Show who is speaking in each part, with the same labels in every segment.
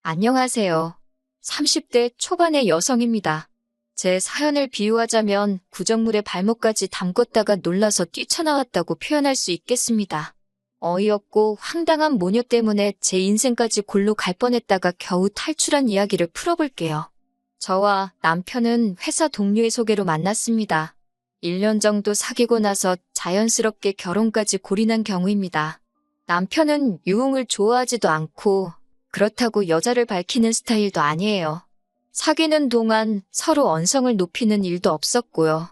Speaker 1: 안녕하세요. 30대 초반의 여성입니다. 제 사연을 비유하자면 구정물에 발목까지 담궜다가 놀라서 뛰쳐나왔다고 표현할 수 있겠습니다. 어이없고 황당한 모녀 때문에 제 인생까지 골로 갈 뻔했다가 겨우 탈출한 이야기를 풀어볼게요. 저와 남편은 회사 동료의 소개로 만났습니다. 1년 정도 사귀고 나서 자연스럽게 결혼까지 골인한 경우입니다. 남편은 유흥을 좋아하지도 않고 그렇다고 여자를 밝히는 스타일도 아니에요. 사귀는 동안 서로 언성을 높이는 일도 없었고요.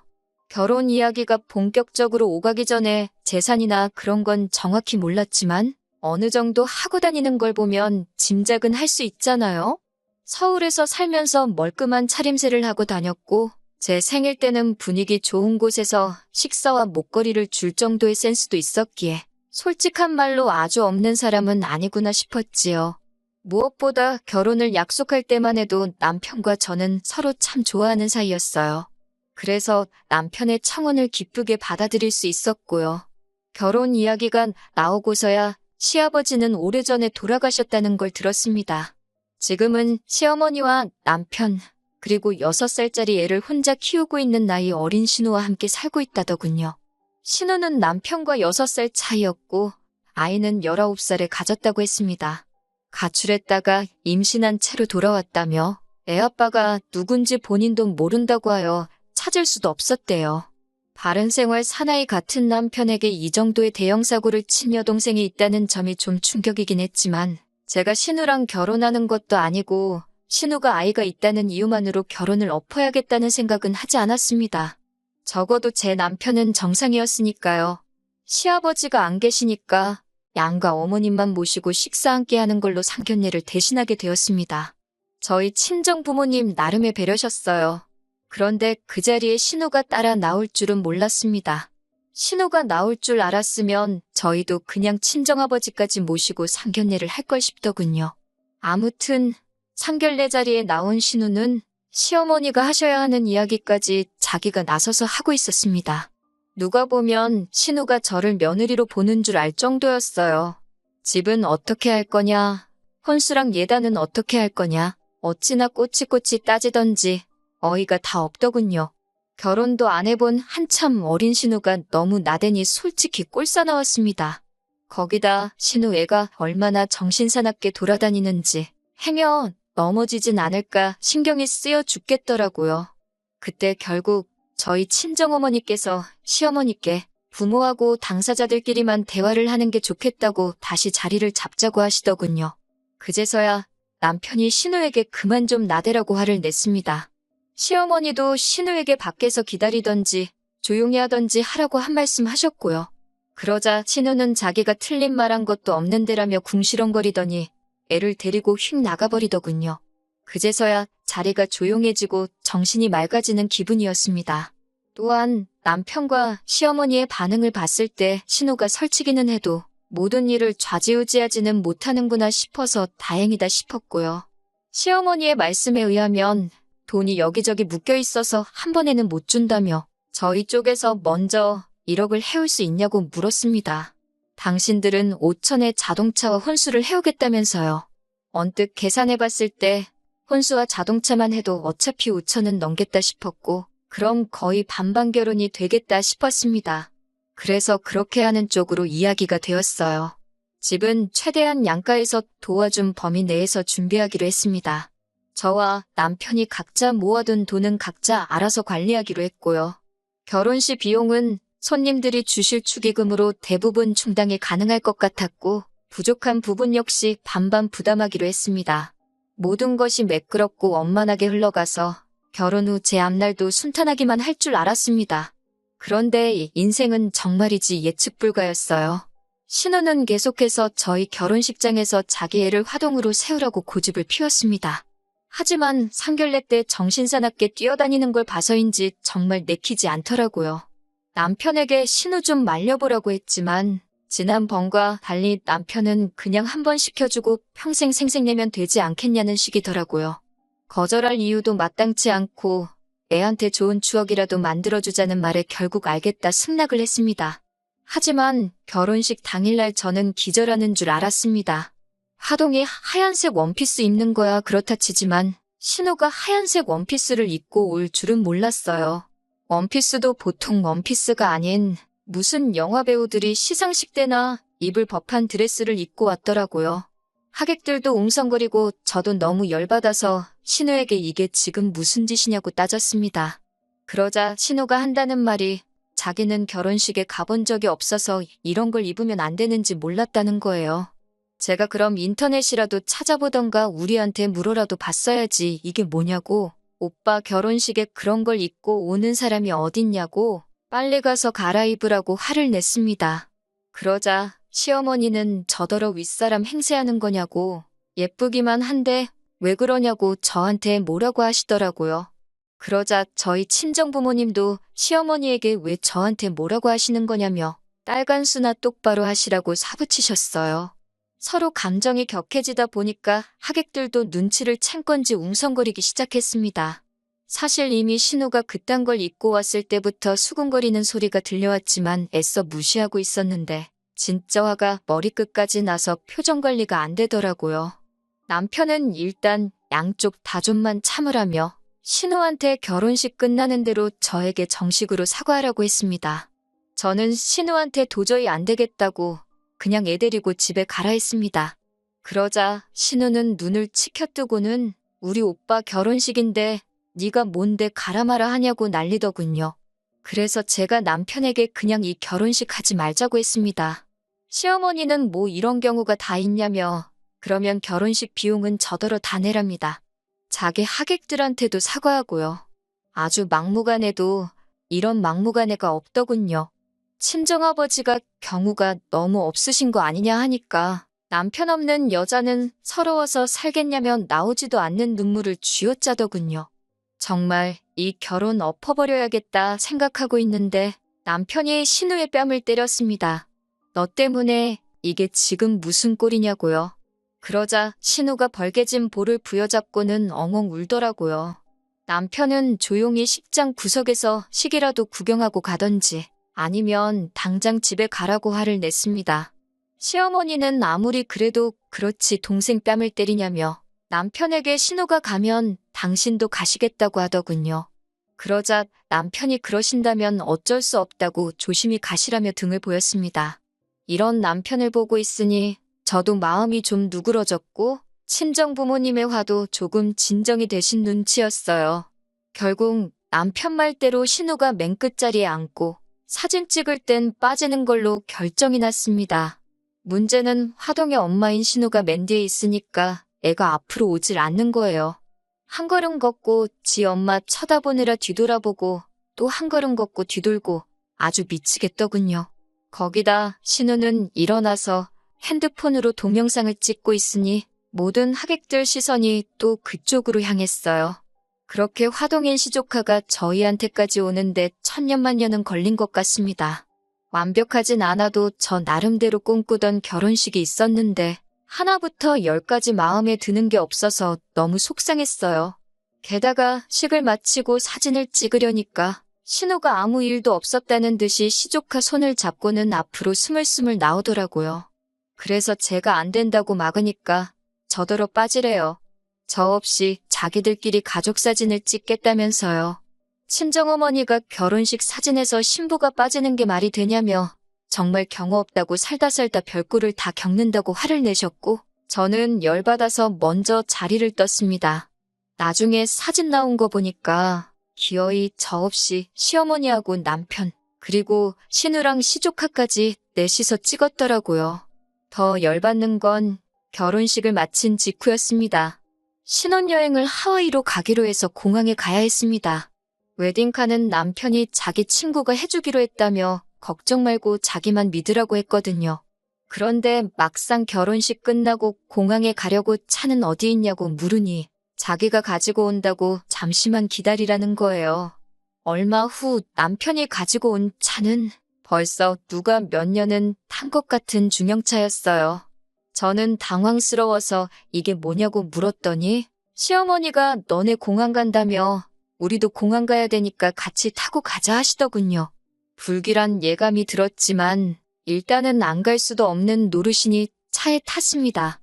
Speaker 1: 결혼 이야기가 본격적으로 오가기 전에 재산이나 그런 건 정확히 몰랐지만 어느 정도 하고 다니는 걸 보면 짐작은 할 수 있잖아요. 서울에서 살면서 멀끔한 차림새를 하고 다녔고 제 생일 때는 분위기 좋은 곳에서 식사와 목걸이를 줄 정도의 센스도 있었기에 솔직한 말로 아주 없는 사람은 아니구나 싶었지요. 무엇보다 결혼을 약속할 때만 해도 남편과 저는 서로 참 좋아하는 사이였어요. 그래서 남편의 청혼을 기쁘게 받아들일 수 있었고요. 결혼 이야기가 나오고서야 시아버지는 오래전에 돌아가셨다는 걸 들었습니다. 지금은 시어머니와 남편, 그리고 6살짜리 애를 혼자 키우고 있는 나이 어린 신우와 함께 살고 있다더군요. 신우는 남편과 6살 차이였고 아이는 19살에 가졌다고 했습니다. 가출했다가 임신한 채로 돌아왔다며 애아빠가 누군지 본인도 모른다고 하여 찾을 수도 없었대요. 바른생활 사나이 같은 남편에게 이 정도의 대형 사고를 친 여동생이 있다는 점이 좀 충격이긴 했지만 제가 신우랑 결혼하는 것도 아니고 신우가 아이가 있다는 이유만으로 결혼을 엎어야겠다는 생각은 하지 않았습니다. 적어도 제 남편은 정상이었으니까요. 시아버지가 안 계시니까 양가 어머님만 모시고 식사 함께 하는 걸로 상견례를 대신하게 되었습니다. 저희 친정 부모님 나름의 배려셨어요. 그런데 그 자리에 신우가 따라 나올 줄은 몰랐습니다. 신우가 나올 줄 알았으면 저희도 그냥 친정아버지까지 모시고 상견례를 할 걸 싶더군요. 아무튼 상견례 자리에 나온 신우는 시어머니가 하셔야 하는 이야기까지 자기가 나서서 하고 있었습니다. 누가 보면 신우가 저를 며느리로 보는 줄 알 정도였어요. 집은 어떻게 할 거냐, 혼수랑 예단은 어떻게 할 거냐, 어찌나 꼬치꼬치 따지던지 어이가 다 없더군요. 결혼도 안 해본 한참 어린 신우가 너무 나대니 솔직히 꼴싸나왔습니다. 거기다 신우 애가 얼마나 정신사납게 돌아다니는지 행여 넘어지진 않을까 신경이 쓰여 죽겠더라고요. 그때 결국 저희 친정어머니께서 시어머니께 부모하고 당사자들끼리만 대화를 하는 게 좋겠다고 다시 자리를 잡자고 하시더군요. 그제서야 남편이 신우에게 그만 좀 나대라고 화를 냈습니다. 시어머니도 신우에게 밖에서 기다리던지 조용히 하던지 하라고 한 말씀 하셨고요. 그러자 신우는 자기가 틀린 말 한 것도 없는데라며 궁시렁거리더니 애를 데리고 휙 나가버리더군요. 그제서야 자리가 조용해지고 정신이 맑아지는 기분이었습니다. 또한 남편과 시어머니의 반응을 봤을 때 신우가 설치기는 해도 모든 일을 좌지우지하지는 못하는구나 싶어서 다행이다 싶었고요. 시어머니의 말씀에 의하면 돈이 여기저기 묶여 있어서 한 번에는 못 준다며 저희 쪽에서 먼저 1억을 해올 수 있냐고 물었습니다. 당신들은 5천에 자동차와 혼수를 해오겠다면서요. 언뜻 계산해봤을 때 혼수와 자동차만 해도 어차피 5천은 넘겠다 싶었고 그럼 거의 반반 결혼이 되겠다 싶었습니다. 그래서 그렇게 하는 쪽으로 이야기가 되었어요. 집은 최대한 양가에서 도와준 범위 내에서 준비하기로 했습니다. 저와 남편이 각자 모아둔 돈은 각자 알아서 관리하기로 했고요. 결혼식 비용은 손님들이 주실 축의금으로 대부분 충당이 가능할 것 같았고 부족한 부분 역시 반반 부담하기로 했습니다. 모든 것이 매끄럽고 원만하게 흘러가서 결혼 후 제 앞날도 순탄하기만 할 줄 알았습니다. 그런데 인생은 정말이지 예측 불가였어요. 신우는 계속해서 저희 결혼식장에서 자기 애를 화동으로 세우라고 고집을 피웠습니다. 하지만 상견례 때 정신사납게 뛰어다니는 걸 봐서인지 정말 내키지 않더라고요. 남편에게 신우 좀 말려보라고 했지만 지난번과 달리 남편은 그냥 한 번 시켜주고 평생 생색내면 되지 않겠냐는 식이더라고요. 거절할 이유도 마땅치 않고 애한테 좋은 추억이라도 만들어주자는 말에 결국 알겠다 승낙을 했습니다. 하지만 결혼식 당일날 저는 기절하는 줄 알았습니다. 화동이 하얀색 원피스 입는 거야 그렇다 치지만 신우가 하얀색 원피스를 입고 올 줄은 몰랐어요. 원피스도 보통 원피스가 아닌 무슨 영화배우들이 시상식 때나 입을 법한 드레스를 입고 왔더라고요. 하객들도 웅성거리고 저도 너무 열받아서 신우에게 이게 지금 무슨 짓이냐고 따졌습니다. 그러자 신우가 한다는 말이 자기는 결혼식에 가본 적이 없어서 이런 걸 입으면 안 되는지 몰랐다는 거예요. 제가 그럼 인터넷이라도 찾아보던가 우리한테 물어라도 봤어야지 이게 뭐냐고, 오빠 결혼식에 그런 걸 입고 오는 사람이 어딨냐고 빨리 가서 갈아입으라고 화를 냈습니다. 그러자 시어머니는 저더러 윗사람 행세하는 거냐고, 예쁘기만 한데 왜 그러냐고 저한테 뭐라고 하시더라고요. 그러자 저희 친정부모님도 시어머니에게 왜 저한테 뭐라고 하시는 거냐며 딸간수나 똑바로 하시라고 사부치셨어요. 서로 감정이 격해지다 보니까 하객들도 눈치를 챈 건지 웅성거리기 시작했습니다. 사실 이미 신우가 그딴 걸 입고 왔을 때부터 수군거리는 소리가 들려왔지만 애써 무시하고 있었는데 진짜 화가 머리끝까지 나서 표정 관리가 안 되더라고요. 남편은 일단 양쪽 다 좀만 참으라며 신우한테 결혼식 끝나는 대로 저에게 정식으로 사과하라고 했습니다. 저는 신우한테 도저히 안 되겠다고 그냥 애 데리고 집에 가라 했습니다. 그러자 신우는 눈을 치켜뜨고는 우리 오빠 결혼식인데 네가 뭔데 가라 마라 하냐고 난리더군요. 그래서 제가 남편에게 그냥 이 결혼식 하지 말자고 했습니다. 시어머니는 뭐 이런 경우가 다 있냐며 그러면 결혼식 비용은 저더러 다 내랍니다. 자기 하객들한테도 사과하고요. 아주 막무가내도 이런 막무가내가 없더군요. 친정아버지가 경우가 너무 없으신 거 아니냐 하니까 남편 없는 여자는 서러워서 살겠냐며 나오지도 않는 눈물을 쥐어짜더군요. 정말 이 결혼 엎어버려야겠다 생각하고 있는데 남편이 신우의 뺨을 때렸습니다. 너 때문에 이게 지금 무슨 꼴이냐고요. 그러자 신우가 벌개진 볼을 부여잡고는 엉엉 울더라고요. 남편은 조용히 식장 구석에서 식이라도 구경하고 가던지 아니면 당장 집에 가라고 화를 냈습니다. 시어머니는 아무리 그래도 그렇지 동생 뺨을 때리냐며 남편에게 신우가 가면 당신도 가시겠다고 하더군요. 그러자 남편이 그러신다면 어쩔 수 없다고 조심히 가시라며 등을 보였습니다. 이런 남편을 보고 있으니 저도 마음이 좀 누그러졌고 친정 부모님의 화도 조금 진정이 되신 눈치였어요. 결국 남편 말대로 신우가 맨 끝자리에 앉고 사진 찍을 땐 빠지는 걸로 결정이 났습니다. 문제는 화동의 엄마인 신우가 맨 뒤에 있으니까 애가 앞으로 오질 않는 거예요. 한 걸음 걷고 지 엄마 쳐다보느라 뒤돌아보고 또 한 걸음 걷고 뒤돌고 아주 미치겠더군요. 거기다 신우는 일어나서 핸드폰으로 동영상을 찍고 있으니 모든 하객들 시선이 또 그쪽으로 향했어요. 그렇게 화동인 시조카가 저희한테까지 오는데 천년만년은 걸린 것 같습니다. 완벽하진 않아도 저 나름대로 꿈꾸던 결혼식이 있었는데 하나부터 열까지 마음에 드는 게 없어서 너무 속상했어요. 게다가 식을 마치고 사진을 찍으려니까 신우가 아무 일도 없었다는 듯이 시조카 손을 잡고는 앞으로 스물스물 나오더라고요. 그래서 제가 안 된다고 막으니까 저더러 빠지래요. 저 없이 자기들끼리 가족사진을 찍겠다면서요. 친정어머니가 결혼식 사진에서 신부가 빠지는 게 말이 되냐며 정말 경우 없다고 살다 별꼴을 다 겪는다고 화를 내셨고 저는 열받아서 먼저 자리를 떴습니다. 나중에 사진 나온 거 보니까 기어이 저 없이 시어머니하고 남편 그리고 신우랑 시조카까지 넷이서 찍었더라고요. 더 열받는 건 결혼식을 마친 직후였습니다. 신혼여행을 하와이로 가기로 해서 공항에 가야 했습니다. 웨딩카는 남편이 자기 친구가 해주기로 했다며 걱정 말고 자기만 믿으라고 했거든요. 그런데 막상 결혼식 끝나고 공항에 가려고 차는 어디 있냐고 물으니 자기가 가지고 온다고 잠시만 기다리라는 거예요. 얼마 후 남편이 가지고 온 차는 벌써 누가 몇 년은 탄 것 같은 중형차였어요. 저는 당황스러워서 이게 뭐냐고 물었더니 시어머니가 너네 공항 간다며 우리도 공항 가야 되니까 같이 타고 가자 하시더군요. 불길한 예감이 들었지만 일단은 안 갈 수도 없는 노릇이니 차에 탔습니다.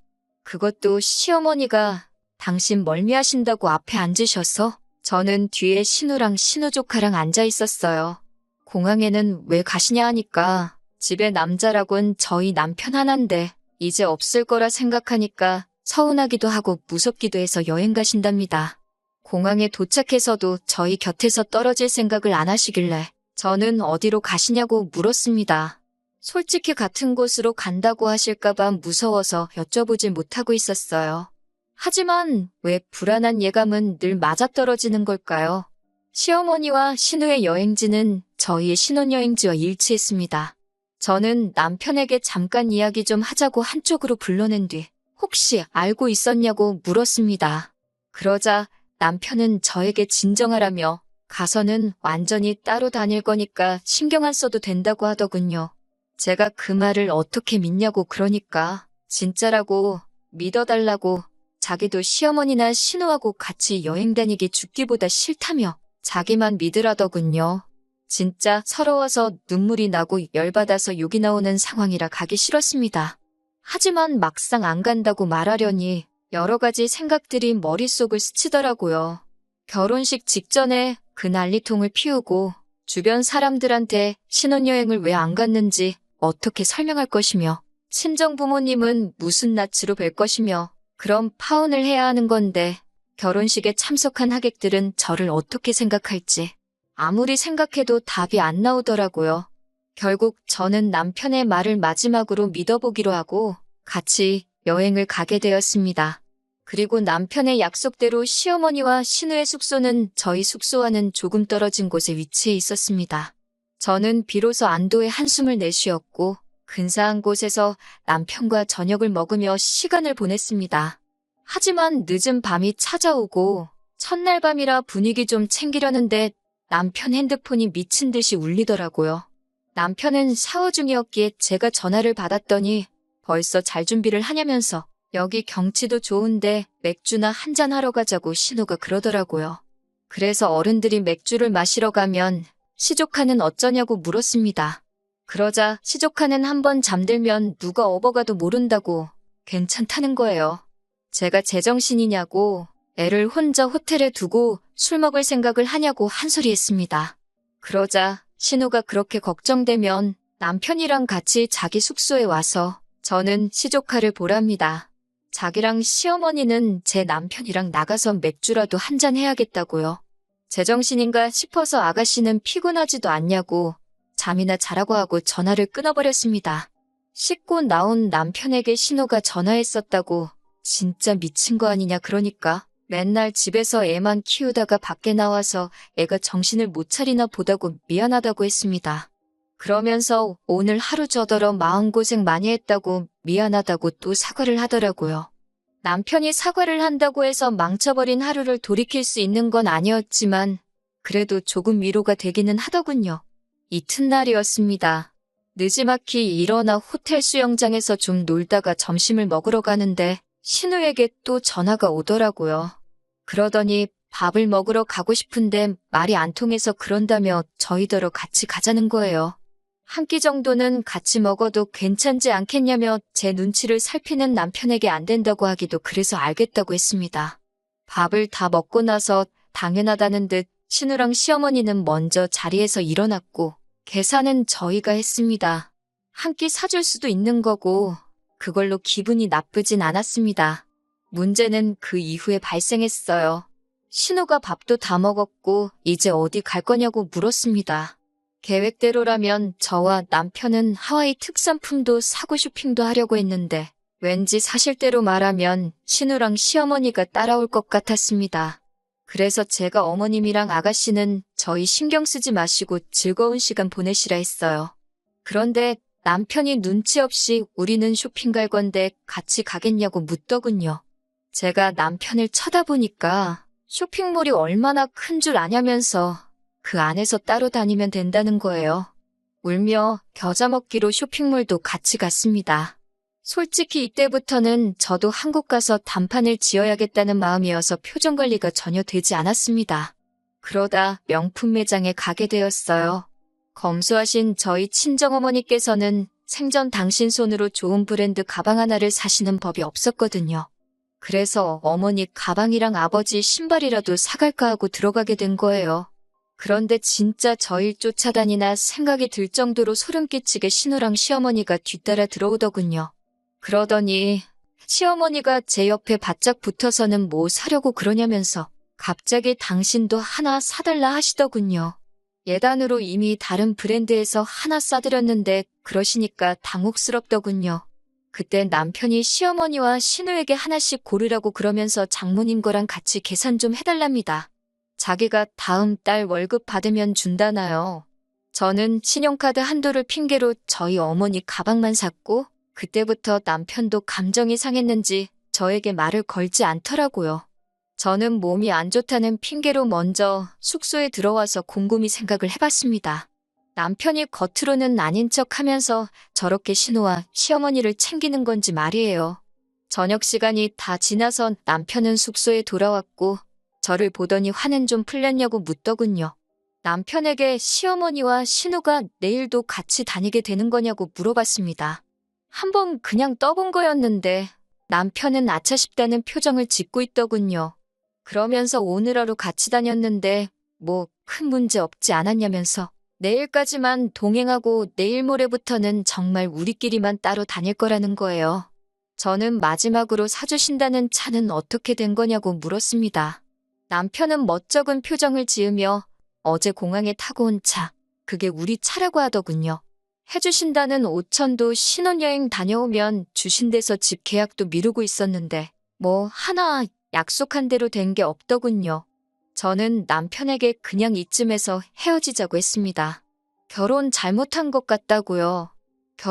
Speaker 1: 그것도 시어머니가 당신 멀미하신다고 앞에 앉으셔서 저는 뒤에 신우랑 신우 조카랑 앉아 있었어요. 공항에는 왜 가시냐 하니까 집에 남자라곤 저희 남편 하나인데 이제 없을 거라 생각하니까 서운하기도 하고 무섭기도 해서 여행 가신답니다. 공항에 도착해서도 저희 곁에서 떨어질 생각을 안 하시길래 저는 어디로 가시냐고 물었습니다. 솔직히 같은 곳으로 간다고 하실까봐 무서워서 여쭤보질 못하고 있었어요. 하지만 왜 불안한 예감은 늘 맞아떨어지는 걸까요? 시어머니와 신우의 여행지는 저희의 신혼여행지와 일치했습니다. 저는 남편에게 잠깐 이야기 좀 하자고 한쪽으로 불러낸 뒤 혹시 알고 있었냐고 물었습니다. 그러자 남편은 저에게 진정하라며 가서는 완전히 따로 다닐 거니까 신경 안 써도 된다고 하더군요. 제가 그 말을 어떻게 믿냐고 그러니까 진짜라고 믿어달라고 자기도 시어머니나 신우하고 같이 여행 다니기 죽기보다 싫다며 자기만 믿으라더군요. 진짜 서러워서 눈물이 나고 열받아서 욕이 나오는 상황이라 가기 싫었습니다. 하지만 막상 안 간다고 말하려니 여러 가지 생각들이 머릿속을 스치더라고요. 결혼식 직전에 그 난리통을 피우고 주변 사람들한테 신혼여행을 왜 안 갔는지 어떻게 설명할 것이며 친정 부모님은 무슨 낯으로 뵐 것이며 그럼 파혼을 해야 하는 건데 결혼식에 참석한 하객들은 저를 어떻게 생각할지 아무리 생각해도 답이 안 나오더라고요. 결국 저는 남편의 말을 마지막으로 믿어보기로 하고 같이 여행을 가게 되었습니다. 그리고 남편의 약속대로 시어머니와 신우의 숙소는 저희 숙소와는 조금 떨어진 곳에 위치해 있었습니다. 저는 비로소 안도의 한숨을 내쉬었고 근사한 곳에서 남편과 저녁을 먹으며 시간을 보냈습니다. 하지만 늦은 밤이 찾아오고 첫날 밤이라 분위기 좀 챙기려는데 남편 핸드폰이 미친 듯이 울리더라고요. 남편은 샤워 중이었기에 제가 전화를 받았더니 벌써 잘 준비를 하냐면서 여기 경치도 좋은데 맥주나 한잔 하러 가자고 신우가 그러더라고요. 그래서 어른들이 맥주를 마시러 가면 시조카는 어쩌냐고 물었습니다. 그러자 시조카는 한번 잠들면 누가 업어가도 모른다고 괜찮다는 거예요. 제가 제정신이냐고 애를 혼자 호텔에 두고 술 먹을 생각을 하냐고 한 소리 했습니다. 그러자 신우가 그렇게 걱정되면 남편이랑 같이 자기 숙소에 와서 저는 시조카를 보랍니다. 자기랑 시어머니는 제 남편이랑 나가서 맥주라도 한잔 해야겠다고요. 제정신인가 싶어서 아가씨는 피곤하지도 않냐고 잠이나 자라고 하고 전화를 끊어버렸습니다. 씻고 나온 남편에게 신우가 전화했었다고 진짜 미친 거 아니냐 그러니까 맨날 집에서 애만 키우다가 밖에 나와서 애가 정신을 못 차리나 보다고 미안하다고 했습니다. 그러면서 오늘 하루 저더러 마음고생 많이 했다고 미안하다고 또 사과를 하더라고요. 남편이 사과를 한다고 해서 망쳐버린 하루를 돌이킬 수 있는 건 아니었지만 그래도 조금 위로가 되기는 하더군요. 이튿날이었습니다. 느지막이 일어나 호텔 수영장에서 좀 놀다가 점심을 먹으러 가는데 신우에게 또 전화가 오더라고요. 그러더니 밥을 먹으러 가고 싶은데 말이 안 통해서 그런다며 저희더러 같이 가자는 거예요. 한 끼 정도는 같이 먹어도 괜찮지 않겠냐며 제 눈치를 살피는 남편에게 안 된다고 하기도 그래서 알겠다고 했습니다. 밥을 다 먹고 나서 당연하다는 듯 신우랑 시어머니는 먼저 자리에서 일어났고 계산은 저희가 했습니다. 한 끼 사줄 수도 있는 거고 그걸로 기분이 나쁘진 않았습니다. 문제는 그 이후에 발생했어요. 신우가 밥도 다 먹었고 이제 어디 갈 거냐고 물었습니다. 계획대로라면 저와 남편은 하와이 특산품도 사고 쇼핑도 하려고 했는데 왠지 사실대로 말하면 신우랑 시어머니가 따라올 것 같았습니다. 그래서 제가 어머님이랑 아가씨는 저희 신경 쓰지 마시고 즐거운 시간 보내시라 했어요. 그런데 남편이 눈치 없이 우리는 쇼핑 갈 건데 같이 가겠냐고 묻더군요. 제가 남편을 쳐다보니까 쇼핑몰이 얼마나 큰 줄 아냐면서 그 안에서 따로 다니면 된다는 거예요. 울며 겨자 먹기로 쇼핑몰도 같이 갔습니다. 솔직히 이때부터는 저도 한국 가서 단판을 지어야겠다는 마음이어서 표정 관리가 전혀 되지 않았습니다. 그러다 명품 매장에 가게 되었어요. 검소하신 저희 친정어머니께서는 생전 당신 손으로 좋은 브랜드 가방 하나를 사시는 법이 없었거든요. 그래서 어머니 가방이랑 아버지 신발이라도 사갈까 하고 들어가게 된 거예요. 그런데 진짜 저일 쫓아다니나 생각이 들 정도로 소름 끼치게 신우랑 시어머니가 뒤따라 들어오더군요. 그러더니 시어머니가 제 옆에 바짝 붙어서는 뭐 사려고 그러냐면서 갑자기 당신도 하나 사달라 하시더군요. 예단으로 이미 다른 브랜드에서 하나 싸드렸는데 그러시니까 당혹스럽더군요. 그때 남편이 시어머니와 신우에게 하나씩 고르라고 그러면서 장모님 거랑 같이 계산 좀 해달랍니다. 자기가 다음 달 월급 받으면 준다나요. 저는 신용카드 한도를 핑계로 저희 어머니 가방만 샀고 그때부터 남편도 감정이 상했는지 저에게 말을 걸지 않더라고요. 저는 몸이 안 좋다는 핑계로 먼저 숙소에 들어와서 곰곰이 생각을 해봤습니다. 남편이 겉으로는 아닌 척 하면서 저렇게 신우와 시어머니를 챙기는 건지 말이에요. 저녁 시간이 다 지나서 남편은 숙소에 돌아왔고 저를 보더니 화는 좀 풀렸냐고 묻더군요. 남편에게 시어머니와 신우가 내일도 같이 다니게 되는 거냐고 물어봤습니다. 한번 그냥 떠본 거였는데 남편은 아차 싶다는 표정을 짓고 있더군요. 그러면서 오늘 하루 같이 다녔는데 뭐 큰 문제 없지 않았냐면서 내일까지만 동행하고 내일 모레부터는 정말 우리끼리만 따로 다닐 거라는 거예요. 저는 마지막으로 사주신다는 차는 어떻게 된 거냐고 물었습니다. 남편은 멋쩍은 표정을 지으며 어제 공항에 타고 온 차, 그게 우리 차라고 하더군요. 해주신다는 5천도 신혼여행 다녀오면 주신대서 집 계약도 미루고 있었는데 뭐 하나 약속한 대로 된 게 없더군요. 저는 남편에게 그냥 이쯤에서 헤어지자고 했습니다. 결혼 잘못한 것 같다고요.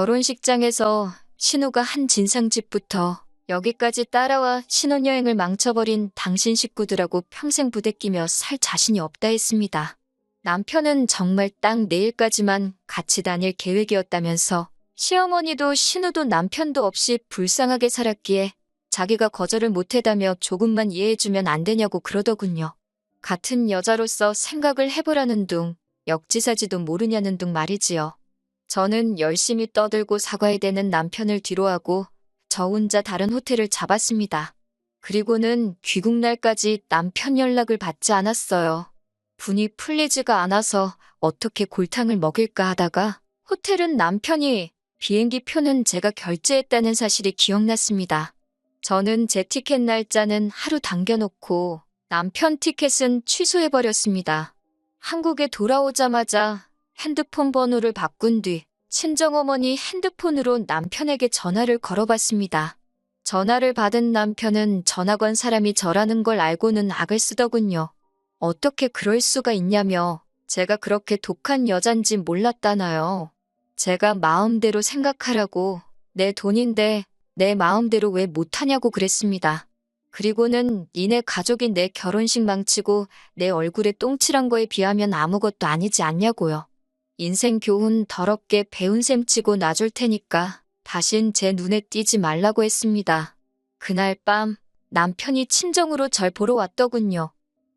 Speaker 1: 결혼식장에서 신우가 한 진상짓부터 여기까지 따라와 신혼여행을 망쳐버린 당신 식구들하고 평생 부대끼며 살 자신이 없다 했습니다. 남편은 정말 딱 내일까지만 같이 다닐 계획이었다면서 시어머니도 신우도 남편도 없이 불쌍하게 살았기에 자기가 거절을 못해다며 조금만 이해해주면 안 되냐고 그러더군요. 같은 여자로서 생각을 해보라는 둥, 역지사지도 모르냐는 둥 말이지요. 저는 열심히 떠들고 사과해야 되는 남편을 뒤로하고 저 혼자 다른 호텔을 잡았습니다. 그리고는 귀국날까지 남편 연락을 받지 않았어요. 분이 풀리지가 않아서 어떻게 골탕을 먹일까 하다가 호텔은 남편이, 비행기 표는 제가 결제했다는 사실이 기억났습니다. 저는 제 티켓 날짜는 하루 당겨놓고 남편 티켓은 취소해버렸습니다. 한국에 돌아오자마자 핸드폰 번호를 바꾼 뒤 친정어머니 핸드폰으로 남편에게 전화를 걸어봤습니다. 전화를 받은 남편은 전화 건 사람이 저라는 걸 알고는 악을 쓰더군요. 어떻게 그럴 수가 있냐며 제가 그렇게 독한 여잔지 몰랐다나요. 제가 마음대로 생각하라고 내 돈인데 내 마음대로 왜 못하냐고 그랬습니다. 그리고는 니네 가족이 내 결혼식 망치고 내 얼굴에 똥칠한 거에 비하면 아무것도 아니지 않냐고요. 인생 교훈 더럽게 배운 셈 치고 놔줄 테니까 다신 제 눈에 띄지 말라고 했습니다. 그날 밤 남편이 친정으로 절 보러 왔더군요.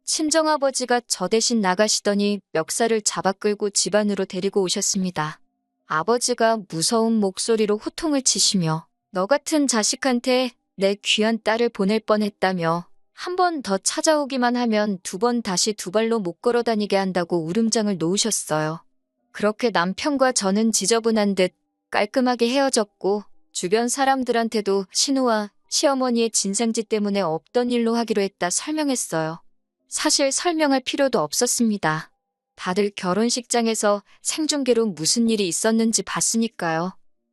Speaker 1: 친정아버지가 저 대신 나가시더니 멱살을 잡아 끌고 집 안으로 데리고 오셨습니다. 아버지가 무서운 목소리로 호통을 치시며 너 같은 자식한테 내 귀한 딸을 보낼 뻔했다며 한 번 더 찾아오기만 하면 2번 다시 2발로 못 걸어다니게 한다고 울음장을 놓으셨어요. 그렇게 남편과 저는 지저분한 듯 깔끔하게 헤어졌고 주변 사람들한테도 신우와 시어머니의 진상짓 때문에 없던 일로 하기로 했다 설명했어요. 사실 설명할 필요도 없었습니다. 다들 결혼식장에서 생중계로 무슨 일이 있었는지 봤으니까요.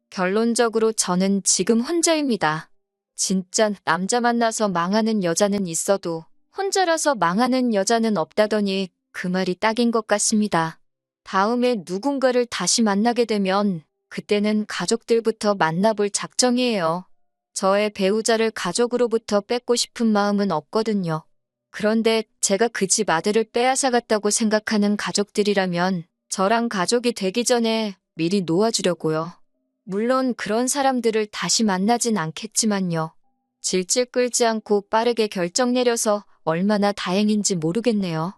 Speaker 1: 결론적으로 저는 지금 혼자입니다. 진짜 남자 만나서 망하는 여자는 있어도 혼자라서 망하는 여자는 없다더니 그 말이 딱인 것 같습니다. 다음에 누군가를 다시 만나게 되면 그때는 가족들부터 만나볼 작정이에요. 저의 배우자를 가족으로부터 뺏고 싶은 마음은 없거든요. 그런데 제가 그 집 아들을 빼앗아갔다고 생각하는 가족들이라면 저랑 가족이 되기 전에 미리 놓아주려고요. 물론 그런 사람들을 다시 만나진 않겠지만요. 질질 끌지 않고 빠르게 결정 내려서 얼마나 다행인지 모르겠네요.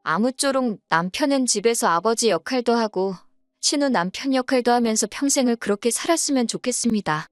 Speaker 1: 아무쪼록 남편은 집에서 아버지 역할도 하고 친후 남편 역할도 하면서 평생을 그렇게 살았으면 좋겠습니다.